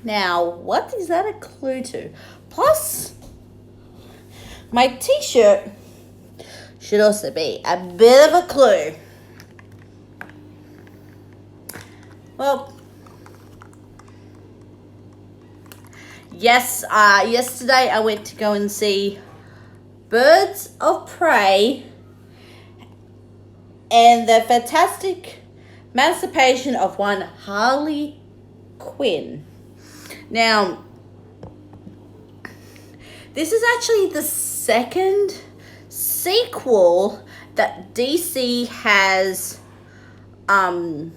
Now, what is that a clue to? Plus, my t-shirt should also be a bit of a clue. Well, yes, yesterday I went to go and see Birds of Prey and the fantastic emancipation of one Harley Quinn. Now, this is actually the second sequel that DC has done.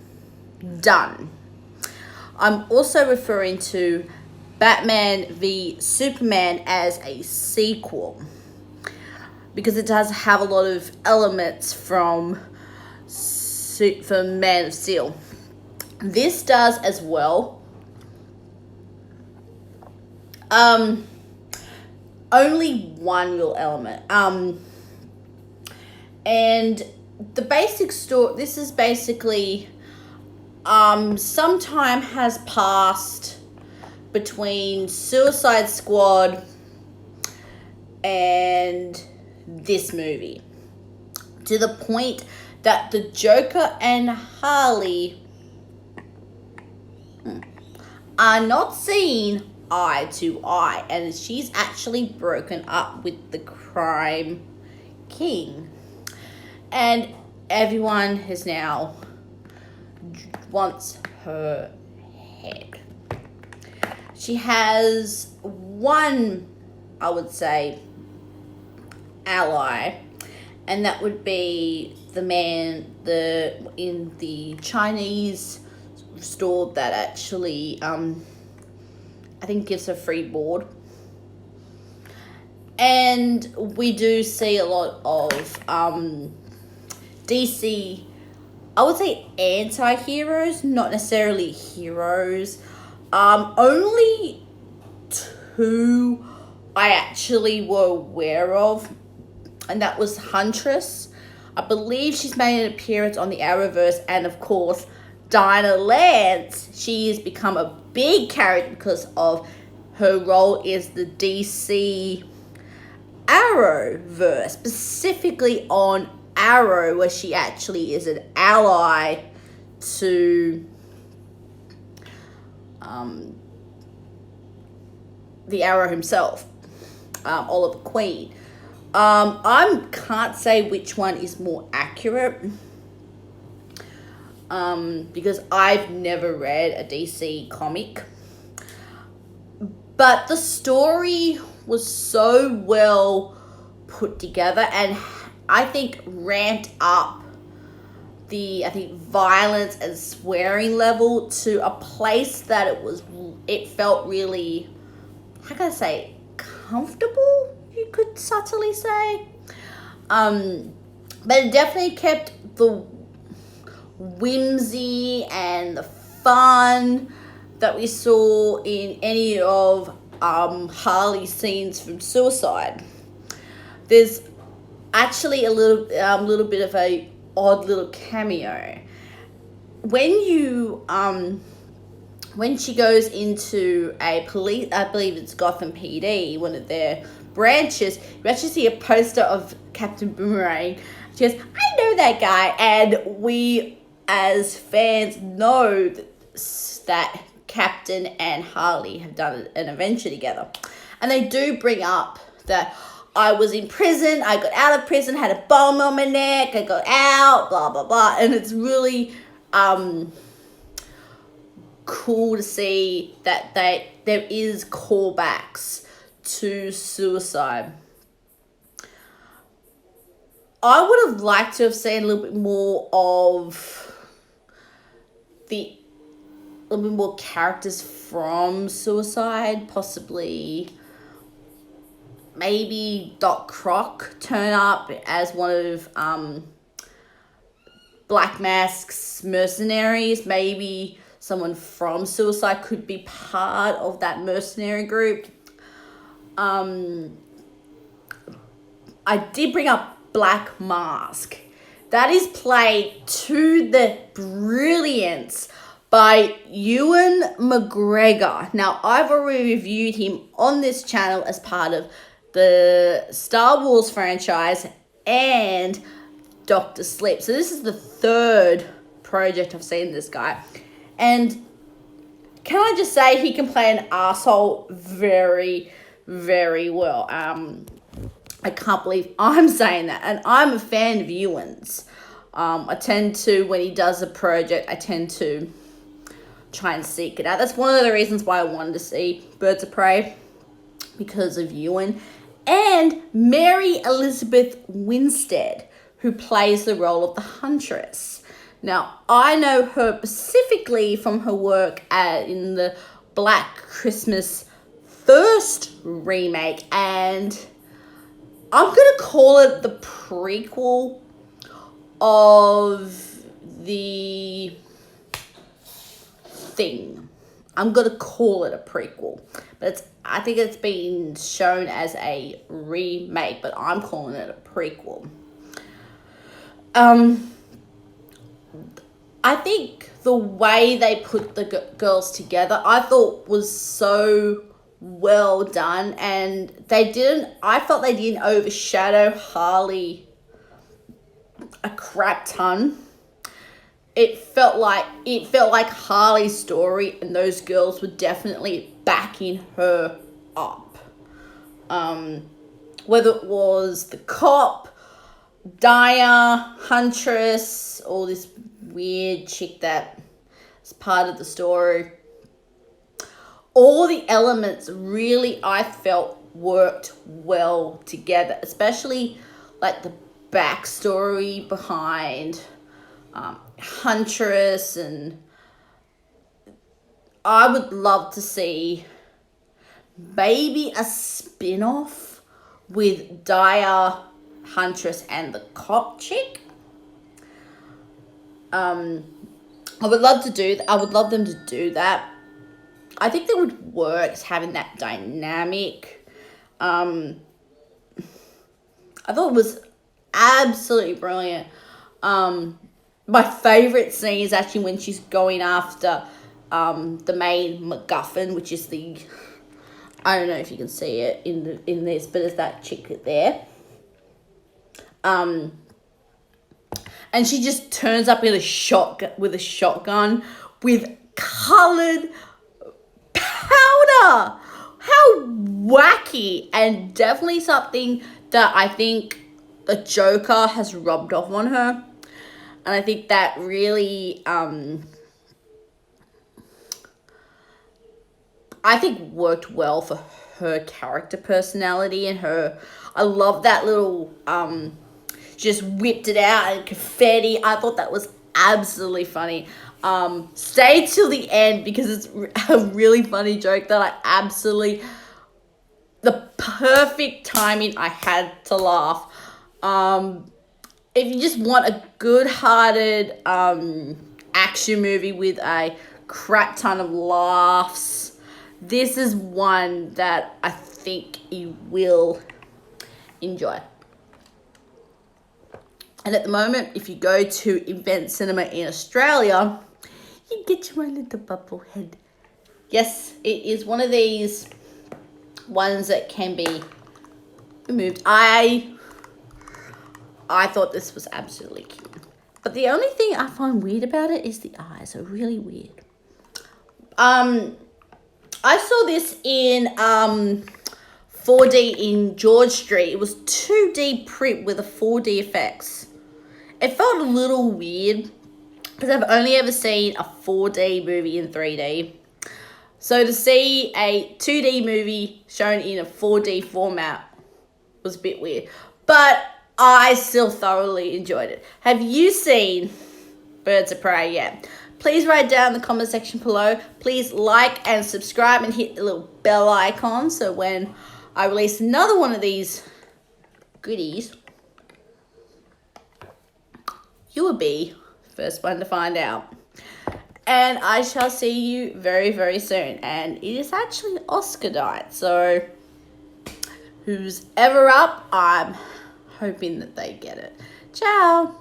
I'm also referring to Batman v Superman as a sequel because it does have a lot of elements from Man of Steel. This does as well. Only one real element. And the basic story, this is basically some time has passed between Suicide Squad and this movie, to the point that the Joker and Harley are not seen eye to eye, and she's actually broken up with the crime king, and everyone has now wants her head. She has one, I would say, ally, and that would be the man in the Chinese store that actually I think gives her free board. And we do see a lot of DC, I would say, anti-heroes, not necessarily heroes. Only two I actually were aware of, and that was Huntress. I believe she's made an appearance on the Arrowverse, and of course, Dinah Lance. She has become a big character because of her role as the DC Arrowverse, specifically on Arrow, where she actually is an ally to the Arrow himself, Oliver Queen. I can't say which one is more accurate because I've never read a DC comic. But the story was so well put together, and I think ramped up the violence and swearing level to a place that it felt really, how can I say, comfortable, you could subtly say. But it definitely kept the whimsy and the fun that we saw in any of Harley's scenes from Suicide. There's actually a little bit of a odd little cameo when she goes into a police, I believe it's Gotham PD, one of their branches. You actually see a poster of Captain Boomerang. She goes, "I know that guy," and we as fans know that Captain and Harley have done an adventure together. And they do bring up that I was in prison, I got out of prison, had a bomb on my neck, I got out, blah, blah, blah. And it's really cool to see that there is callbacks to Suicide. I would have liked to have seen a little bit more of a little bit more characters from Suicide, possibly maybe Doc Croc turn up as one of Black Mask's mercenaries. Maybe someone from Suicide could be part of that mercenary group. I did bring up Black Mask. That is played to the brilliance by Ewan McGregor. Now, I've already reviewed him on this channel as part of the Star Wars franchise and Doctor Sleep. So this is the third project I've seen this guy. And can I just say, he can play an asshole very, very well. I can't believe I'm saying that. And I'm a fan of Ewan's. I tend to, when he does a project, I tend to try and seek it out. That's one of the reasons why I wanted to see Birds of Prey, because of Ewan. And Mary Elizabeth Winstead, who plays the role of the Huntress. Now, I know her specifically from her work in the Black Christmas first remake, and I'm going to call it the prequel of the Thing. I'm going to call it a prequel, but I think it's been shown as a remake, but I'm calling it a prequel. I think the way they put the girls together, I thought was so well done, and I felt they didn't overshadow Harley a crap ton. It felt like Harley's story, and those girls were definitely backing her up. Whether it was the cop, Dyer, Huntress, or this weird chick that is part of the story, all the elements really, I felt, worked well together, especially like the backstory behind Huntress. And I would love to see maybe a spin-off with Dyer, Huntress, and the cop chick. I would love them to do that. I think that would work, having that dynamic. I thought it was absolutely brilliant. My favorite scene is actually when she's going after the main MacGuffin, which is I don't know if you can see it in this, but it's that chick there. And she just turns up with a shotgun with coloured powder. How wacky, and definitely something that I think the Joker has rubbed off on her. And I think that really, worked well for her character personality and her. I love that little, just whipped it out and confetti. I thought that was absolutely funny. Stay till the end because it's a really funny joke that the perfect timing, I had to laugh. If you just want a good-hearted action movie with a crap ton of laughs, this is one that I think you will enjoy. And at the moment, if you go to Event Cinema in Australia, you get your own little bubble head. Yes, it is one of these ones that can be removed. I thought this was absolutely cute. But the only thing I find weird about it is the eyes are really weird. I saw this in 4D in George Street. It was 2D print with a 4D effects. It felt a little weird because I've only ever seen a 4D movie in 3D. So to see a 2D movie shown in a 4D format was a bit weird. But I still thoroughly enjoyed it. Have you seen Birds of Prey yet? Please write down in the comment section below. Please like and subscribe and hit the little bell icon so when I release another one of these goodies, you will be the first one to find out. And I shall see you very, very soon. And it is actually Oscar night, so who's ever up, I'm hoping that they get it. Ciao.